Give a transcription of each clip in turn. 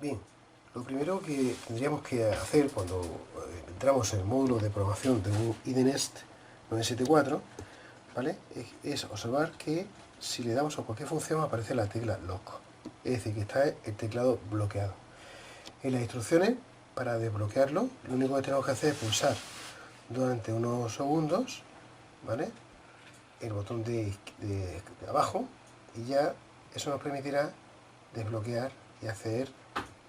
Bien, lo primero que tendríamos que hacer cuando entramos en el módulo de programación de un IDNest 974, ¿vale? Es observar que si le damos a cualquier función aparece la tecla lock, es decir, que está el teclado bloqueado. En las instrucciones, para desbloquearlo, lo único que tenemos que hacer es pulsar durante unos segundos, ¿vale?, el botón de abajo, y ya eso nos permitirá desbloquear y acceder,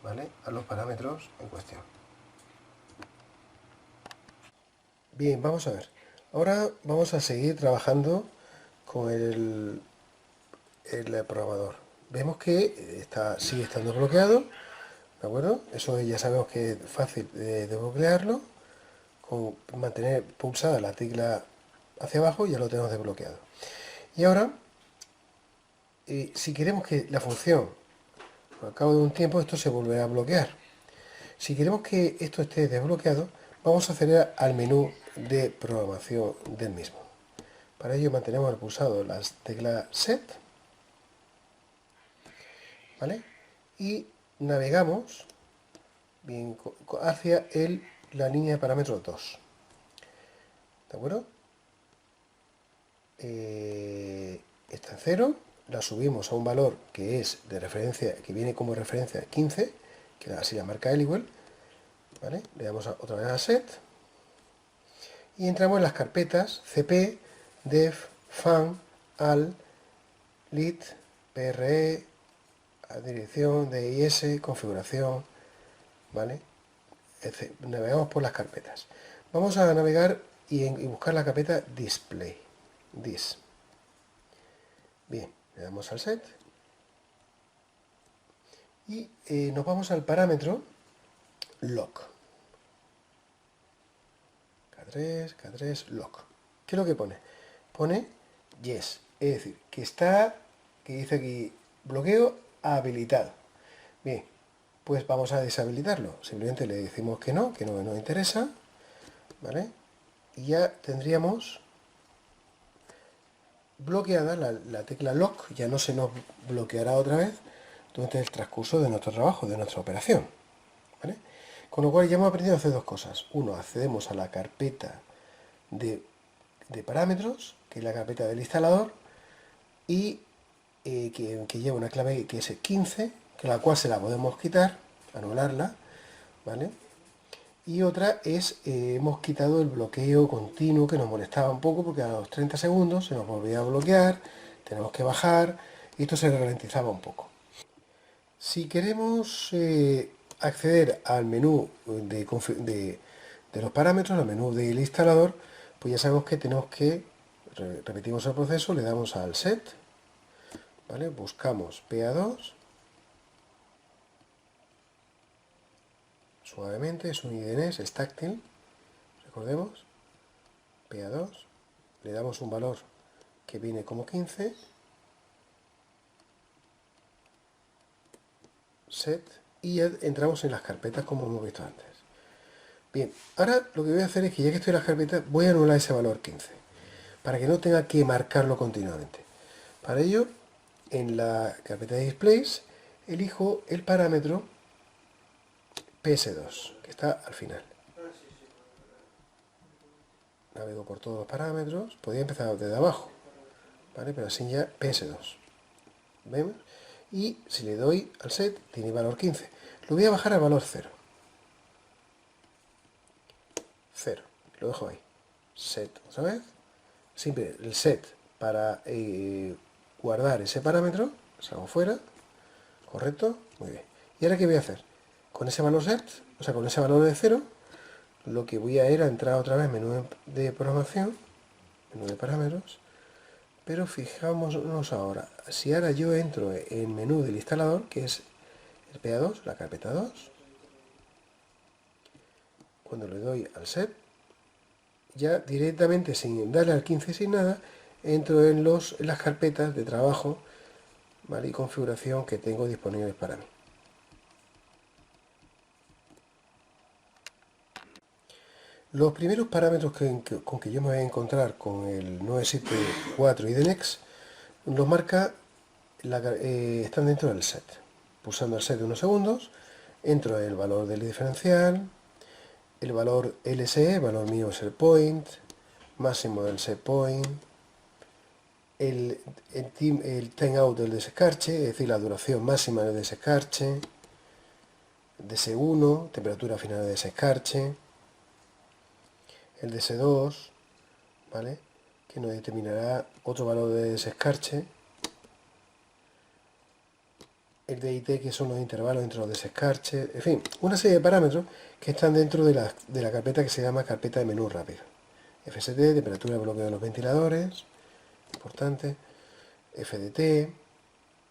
¿vale?, a los parámetros en cuestión. Bien, vamos a ver. Ahora vamos a seguir trabajando con el programador. Vemos que sigue estando bloqueado, ¿de acuerdo? Eso ya sabemos que es fácil de desbloquearlo. Con mantener pulsada la tecla hacia abajo ya lo tenemos desbloqueado. Y ahora, si queremos que la función, al cabo de un tiempo, esto se volverá a bloquear. Si queremos que esto esté desbloqueado, vamos a acceder al menú de programación del mismo. Para ello mantenemos pulsado las teclas Set, ¿vale?, y navegamos bien hacia la línea de parámetros 2. ¿De acuerdo? Está en 0, la subimos a un valor que es de referencia, que viene como referencia 15, que así la marca Eliwell, ¿vale? Le damos otra vez a Set y entramos en las carpetas cp, dev, fan, al, lit, pre, a dirección, dis, configuración, ¿vale? Navegamos por las carpetas. Vamos a navegar y buscar la carpeta display, dis. Bien, le damos al set y nos vamos al parámetro lock. K3 lock. ¿Qué es lo que pone? Pone yes, es decir, que dice aquí bloqueo habilitado. Bien, pues vamos a deshabilitarlo. Simplemente le decimos que no nos interesa, ¿vale? Y ya tendríamos bloqueada la tecla lock, ya no se nos bloqueará otra vez durante el transcurso de nuestro trabajo, de nuestra operación, ¿vale? Con lo cual ya hemos aprendido a hacer dos cosas. Uno, accedemos a la carpeta de parámetros, que es la carpeta del instalador, y que lleva una clave que es 15, que la cual se la podemos quitar, anularla, ¿vale? Y otra es, hemos quitado el bloqueo continuo que nos molestaba un poco, porque a los 30 segundos se nos volvía a bloquear, tenemos que bajar, y esto se ralentizaba un poco. Si queremos acceder al menú de los parámetros, al menú del instalador, pues ya sabemos que tenemos que, repetimos el proceso, le damos al set, ¿vale? Buscamos PA2, suavemente, es un IDNS, es táctil, recordemos, PA2, le damos un valor que viene como 15, set, y ya entramos en las carpetas como hemos visto antes. Bien, ahora lo que voy a hacer es que ya que estoy en las carpetas, voy a anular ese valor 15, para que no tenga que marcarlo continuamente. Para ello, en la carpeta de displays, elijo el parámetro PS2, que está al final. Navego por todos los parámetros, podría empezar desde abajo, ¿vale? Pero así ya PS2. ¿Vemos? Y si le doy al set, tiene valor 15. Lo voy a bajar al valor 0. 0. Lo dejo ahí. Set otra vez. Siempre el set para guardar ese parámetro. Salgo fuera. Correcto. Muy bien. ¿Y ahora qué voy a hacer? Con ese valor set, o sea, con ese valor de 0, lo que voy a ir a entrar otra vez en menú de programación, menú de parámetros. Pero fijámonos ahora, si ahora yo entro en menú del instalador, que es el PA2, la carpeta 2, cuando le doy al set, ya directamente sin darle al 15 sin nada, entro en las carpetas de trabajo, ¿vale?, y configuración que tengo disponibles para mí. Los primeros parámetros con que yo me voy a encontrar con el 974 IDNext los marca, están dentro del set. Pulsando el set de unos segundos, Entro en el valor del diferencial, el valor LSE, el valor mínimo set point, máximo del set point, el timeout del desescarche, es decir, la duración máxima del desescarche, DS1, temperatura final de desescarche, el DS2, ¿vale? Que nos determinará otro valor de desescarche, el DIT, que son los intervalos entre los desescarches, en fin, una serie de parámetros que están dentro de la carpeta que se llama carpeta de menú rápido. FST, temperatura de bloqueo de los ventiladores, importante, FDT,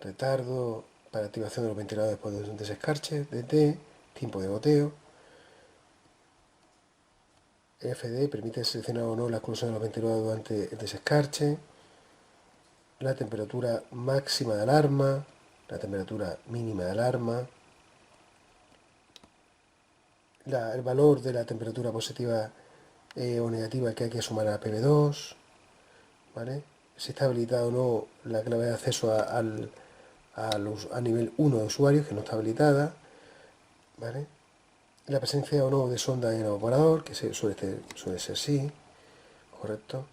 retardo para activación de los ventiladores después de un desescarche, DT, tiempo de goteo, FD permite seleccionar o no la exclusión de los ventiladores durante el desescarche, la temperatura máxima de alarma, la temperatura mínima de alarma, el valor de la temperatura positiva o negativa que hay que sumar a PV2, ¿vale? Si está habilitada o no la clave de acceso a nivel 1 de usuarios, que no está habilitada, ¿vale? La presencia o no de sonda en el evaporador, que suele ser sí, correcto.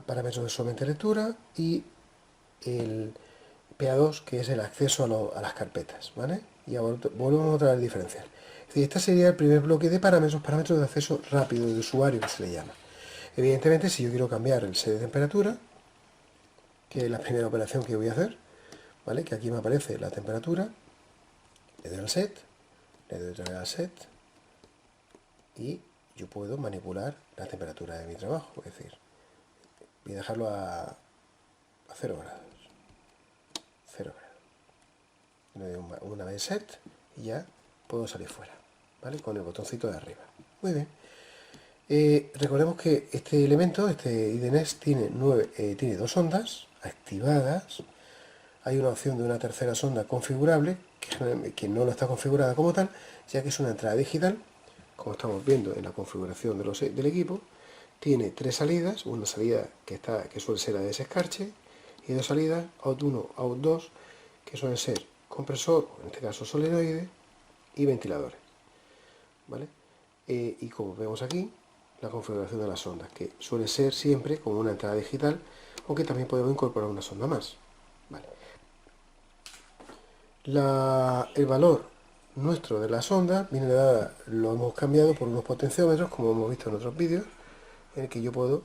Parámetros de solvente de lectura y el PA2, que es el acceso a las carpetas, ¿vale? Y ahora volvemos otra vez al diferencial. Es decir, este sería el primer bloque de parámetros de acceso rápido de usuario, que se le llama. Evidentemente, si yo quiero cambiar el set de temperatura, que es la primera operación que voy a hacer, ¿vale? Que aquí me aparece la temperatura, le doy al set, le doy otra vez al set, y yo puedo manipular la temperatura de mi trabajo, es decir, voy a dejarlo a 0 grados. 0 grados. Le doy una vez set y ya puedo salir fuera, ¿vale? Con el botoncito de arriba. Muy bien. Recordemos que este elemento, este IDNES, tiene dos ondas activadas. Hay una opción de una tercera sonda configurable, que no lo está configurada como tal, ya que es una entrada digital, como estamos viendo en la configuración del equipo. Tiene tres salidas, una salida que suele ser la de desescarche, y dos salidas, out1, out2, que suelen ser compresor, en este caso solenoide, y ventiladores, ¿vale? Y como vemos aquí, la configuración de las sondas, que suele ser siempre como una entrada digital, aunque también podemos incorporar una sonda más, ¿vale? El valor nuestro de la sonda viene dada, lo hemos cambiado por unos potenciómetros, como hemos visto en otros vídeos, en el que yo puedo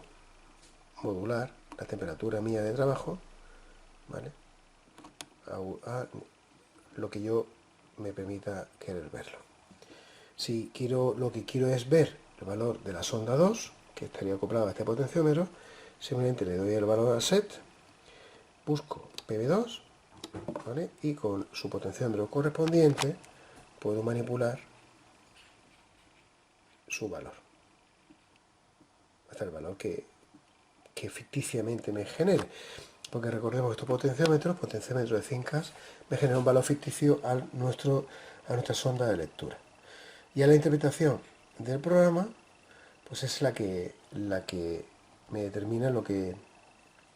modular la temperatura mía de trabajo, ¿vale? A lo que yo me permita querer verlo. Si lo que quiero es ver el valor de la sonda 2, que estaría acoplado a este potenciómetro, simplemente le doy el valor al set, busco PV2, ¿vale? Y con su potenciómetro correspondiente puedo manipular su valor, hasta el valor que ficticiamente me genere. Porque recordemos que estos potenciómetros de Zincas, me generan un valor ficticio a nuestra sonda de lectura. Y a la interpretación del programa, pues es la que me determina lo que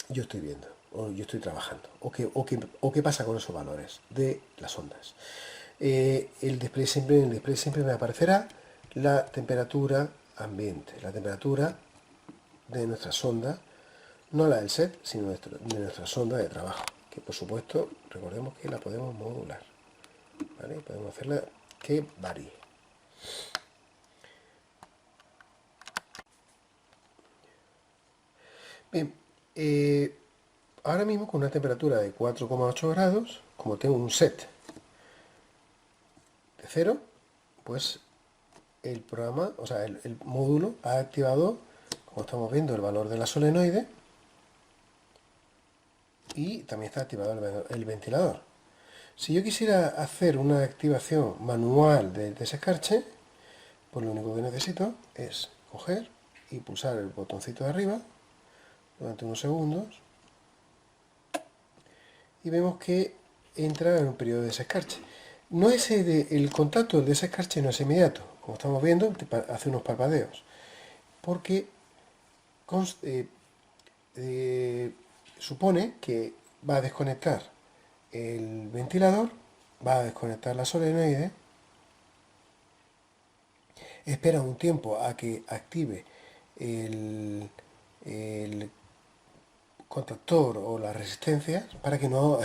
yo estoy viendo, o yo estoy trabajando, o qué pasa con esos valores de las ondas. En el display siempre me aparecerá la temperatura ambiente, la temperatura de nuestra sonda, no la del set, sino de nuestra sonda de trabajo, que por supuesto, recordemos que la podemos modular, ¿vale? Podemos hacerla que varíe. Bien, ahora mismo con una temperatura de 4,8 grados, como tengo un set de 0, pues el programa, o sea, el módulo ha activado, como estamos viendo, el valor de la solenoide, y también está activado el ventilador. Si yo quisiera hacer una activación manual de desescarche, pues lo único que necesito es coger y pulsar el botoncito de arriba durante unos segundos, y vemos que entra en un periodo de desescarche. No es el contacto del desescarche no es inmediato, como estamos viendo, hace unos parpadeos, porque supone que va a desconectar el ventilador va a desconectar la solenoide, espera un tiempo a que active el contactor o las resistencias para que no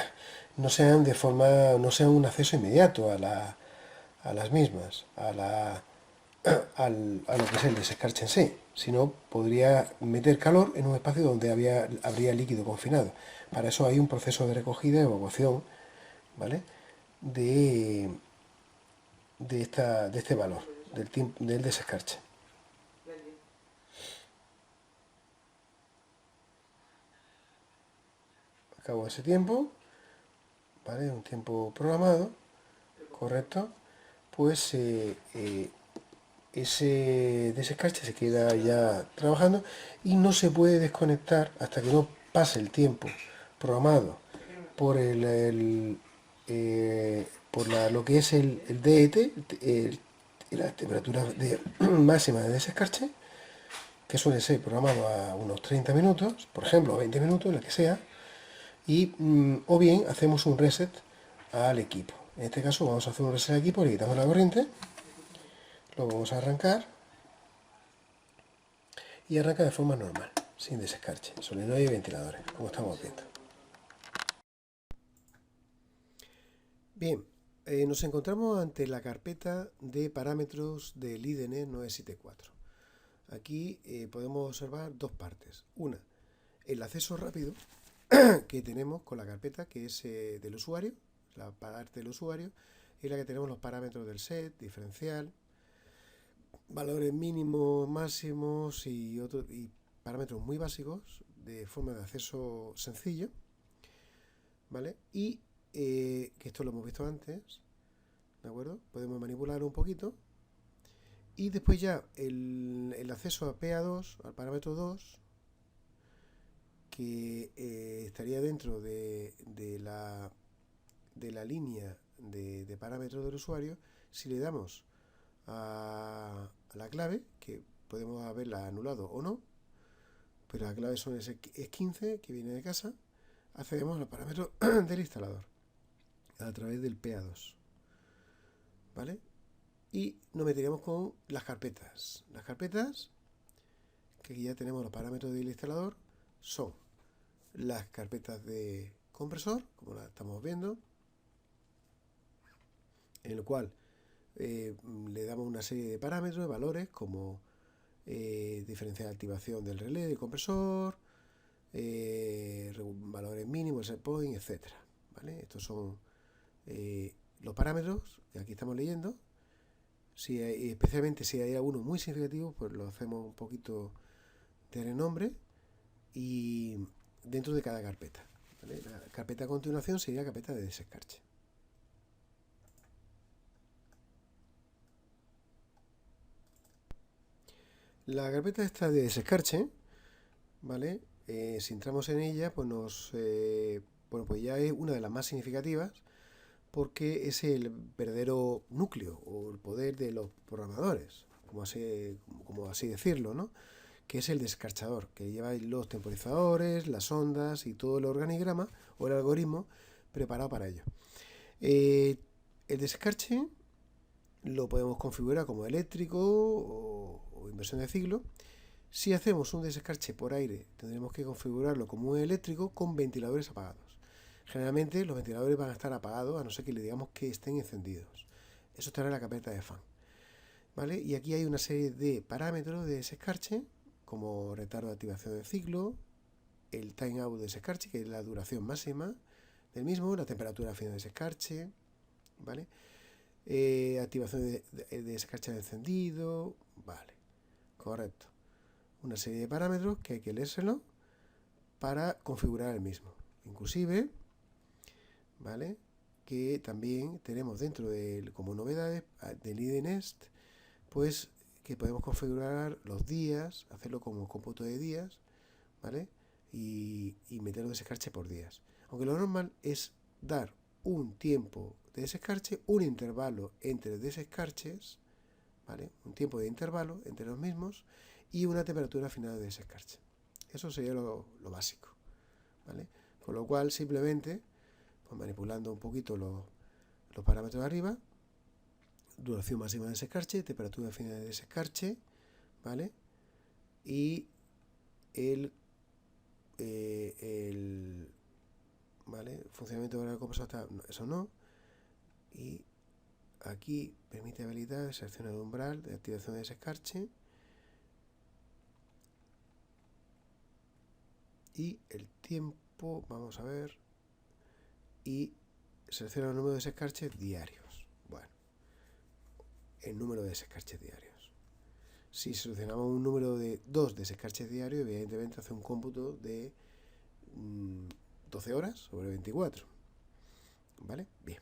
sean de forma, no sean un acceso inmediato a las mismas, a lo que es el desescarche en sí, sino podría meter calor en un espacio donde habría líquido confinado. Para eso hay un proceso de recogida y evacuación, ¿vale? de, de este valor, del desescarche. Acabo ese tiempo, ¿vale? Un tiempo programado, correcto, pues ese desescarche se queda ya trabajando y no se puede desconectar hasta que no pase el tiempo programado por lo que es el DET, la temperatura máxima de desescarche, que suele ser programado a unos 30 minutos, por ejemplo, 20 minutos, la que sea, y o bien hacemos un reset al equipo. En este caso vamos a hacer un reset al equipo, le quitamos la corriente, lo vamos a arrancar y arranca de forma normal, sin desescarche, solenoide y ventiladores, como estamos viendo. Bien, nos encontramos ante la carpeta de parámetros del IDNE 974. Aquí podemos observar dos partes. Una, el acceso rápido que tenemos con la carpeta, que es del usuario, la parte del usuario, y la que tenemos los parámetros del set, diferencial, valores mínimos, máximos y parámetros muy básicos de forma de acceso sencillo, ¿vale? Y que esto lo hemos visto antes, ¿de acuerdo? Podemos manipularlo un poquito. Y después ya el acceso a PA2, al parámetro 2, que estaría dentro de la línea de parámetros del usuario. Si le damos a la clave, que podemos haberla anulado o no, pero la clave es 15, que viene de casa, accedemos a los parámetros del instalador a través del PA2, ¿vale? Y nos meteríamos con las carpetas. Las carpetas, que aquí ya tenemos los parámetros del instalador, son las carpetas de compresor, como la estamos viendo, en el cual le damos una serie de parámetros, de valores, como diferencial de activación del relé del compresor, valores mínimos, set point, etc. ¿Vale? Estos son los parámetros que aquí estamos leyendo. Especialmente si hay alguno muy significativo, pues lo hacemos un poquito de renombre y dentro de cada carpeta. ¿Vale? La carpeta a continuación sería la carpeta de desescarche. La carpeta esta de desescarche, ¿vale? Si entramos en ella, pues pues ya es una de las más significativas, porque es el verdadero núcleo o el poder de los programadores, como así decirlo, ¿no? Que es el descarchador, que lleva los temporizadores, las ondas y todo el organigrama o el algoritmo preparado para ello. El descarche lo podemos configurar como eléctrico o inversión de ciclo. Si hacemos un descarche por aire, tendremos que configurarlo como un eléctrico con ventiladores apagados. Generalmente los ventiladores van a estar apagados, a no ser que le digamos que estén encendidos. Eso estará en la carpeta de fan, ¿vale? Y aquí hay una serie de parámetros de descarche, como retardo de activación del ciclo, el time out de descarche, que es la duración máxima del mismo, la temperatura final de descarche, ¿vale? Activación de descarche de encendido, vale, correcto. Una serie de parámetros que hay que leérselo para configurar el mismo. Inclusive, ¿vale? Que también tenemos dentro como novedades del IDNest, pues que podemos configurar los días, hacerlo como cómputo de días, ¿vale? Y meterlo de descarche por días. Aunque lo normal es dar un tiempo de descarche, un intervalo entre descarches, ¿vale? Un tiempo de intervalo entre los mismos y una temperatura final de descarche. Eso sería lo básico, ¿vale? Con lo cual simplemente, pues manipulando un poquito los los parámetros de arriba, duración máxima de desescarche, temperatura final de desescarche, ¿vale? Y ¿vale? Funcionamiento de la compresora, eso no. Y aquí permite habilitar, selecciona el umbral de activación de desescarche. Y el tiempo, vamos a ver. Y selecciona el número de desescarches diarios. Bueno, el número de desescarches diarios. Si seleccionamos un número de 2 desescarches diarios, evidentemente hace un cómputo de 12 horas sobre 24. ¿Vale? Bien.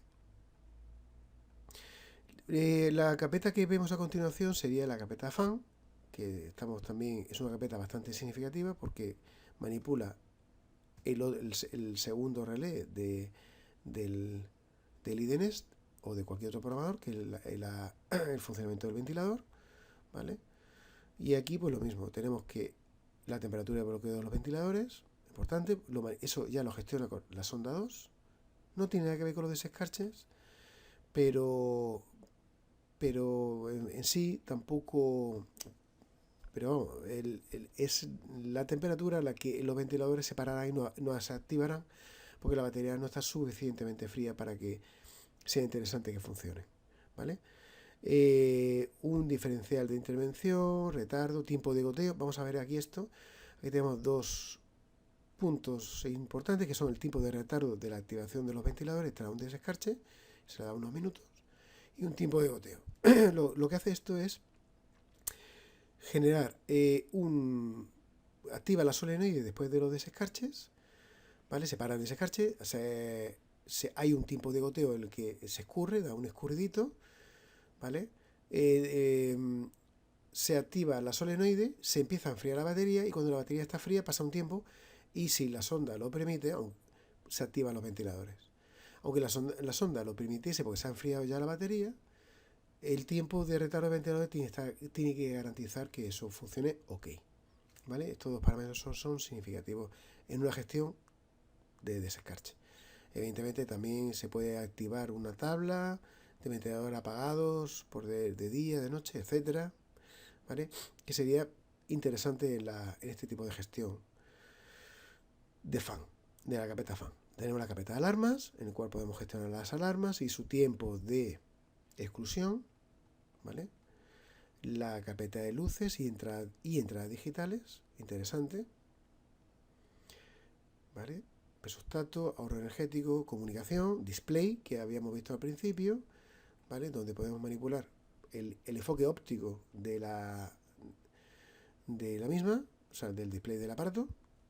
La carpeta que vemos a continuación sería la carpeta fan, que es una carpeta bastante significativa porque manipula el segundo relé del IDNest o de cualquier otro programador, que es el funcionamiento del ventilador, ¿vale? Y aquí pues lo mismo, tenemos que la temperatura de bloqueo de los ventiladores, importante, eso ya lo gestiona con la sonda 2, no tiene nada que ver con los desescarches, pero en sí tampoco, pero vamos, es la temperatura a la que los ventiladores se pararán y no se activarán, porque la batería no está suficientemente fría para que sea interesante que funcione, ¿vale? Un diferencial de intervención, retardo, tiempo de goteo. Vamos a ver aquí esto. Aquí tenemos dos puntos importantes que son el tiempo de retardo de la activación de los ventiladores tras un desescarche, se da unos minutos, y un tiempo de goteo. Lo que hace esto es generar activa la solenoide después de los desescarches, ¿vale? Se para el desescarche, hay un tiempo de goteo en el que se escurre, da un escurridito, ¿vale? Se activa la solenoide, se empieza a enfriar la batería y cuando la batería está fría pasa un tiempo y si la sonda lo permite, se activan los ventiladores. Aunque la sonda lo permitiese porque se ha enfriado ya la batería, el tiempo de retardo del ventilador tiene que garantizar que eso funcione ok, ¿vale? Estos dos parámetros son significativos en una gestión de desescarche. Evidentemente también se puede activar una tabla de ventiladores apagados de día, de noche, etcétera, ¿vale? Que sería interesante en este tipo de gestión de la carpeta fan. Tenemos la carpeta de alarmas, en el cual podemos gestionar las alarmas y su tiempo de exclusión, ¿vale? La carpeta de luces y entradas digitales, interesante, ¿vale? Pesostato, ahorro energético, comunicación, display, que habíamos visto al principio, ¿vale? Donde podemos manipular el enfoque óptico de la misma, o sea, del display del aparato,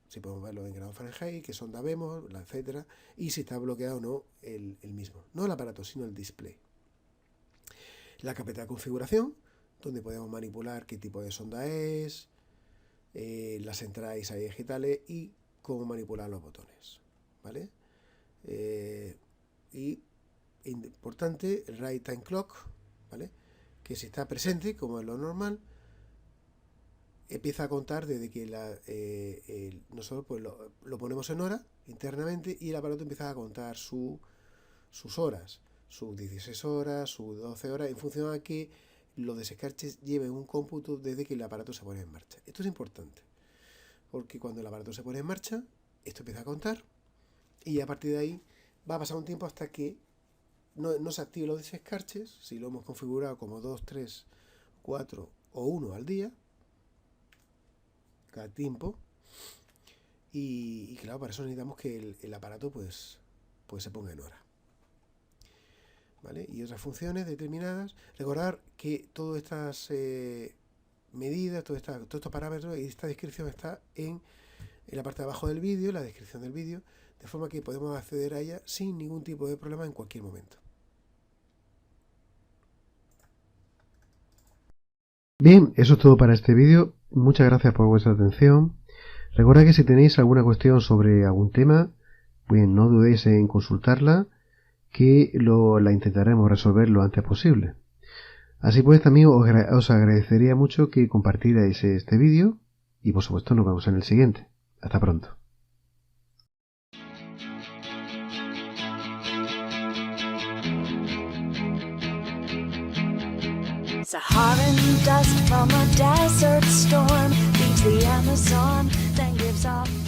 si podemos verlo en grado Fahrenheit, qué sonda vemos, etcétera, y si está bloqueado o no el mismo. No el aparato, sino el display. La carpeta de configuración, donde podemos manipular qué tipo de sonda es, las entradas y salidas digitales y cómo manipular los botones, ¿vale? Y importante, el Right Time Clock, ¿vale? Que si está presente, como es lo normal, empieza a contar desde que nosotros pues lo ponemos en hora internamente y el aparato empieza a contar sus horas, sus 16 horas, sus 12 horas, en función a que los desescarches lleven un cómputo desde que el aparato se pone en marcha. Esto es importante, porque cuando el aparato se pone en marcha, esto empieza a contar y a partir de ahí va a pasar un tiempo hasta que no se activen los desescarches, si lo hemos configurado como 2, 3, 4 o 1 al día, cada tiempo, y claro, para eso necesitamos que el aparato pues se ponga en hora, ¿vale? Y otras funciones determinadas. Recordar que todas estas medidas, todos estos parámetros y esta descripción está en la parte de abajo del vídeo, la descripción del vídeo, de forma que podemos acceder a ella sin ningún tipo de problema en cualquier momento. Bien, eso es todo para este vídeo. Muchas gracias por vuestra atención. Recuerda que si tenéis alguna cuestión sobre algún tema, pues no dudéis en consultarla, que la intentaremos resolver lo antes posible. Así pues, también os agradecería mucho que compartierais este vídeo y por supuesto nos vemos en el siguiente. Hasta pronto. Saharan dust from a desert storm leaves the Amazon, then gives off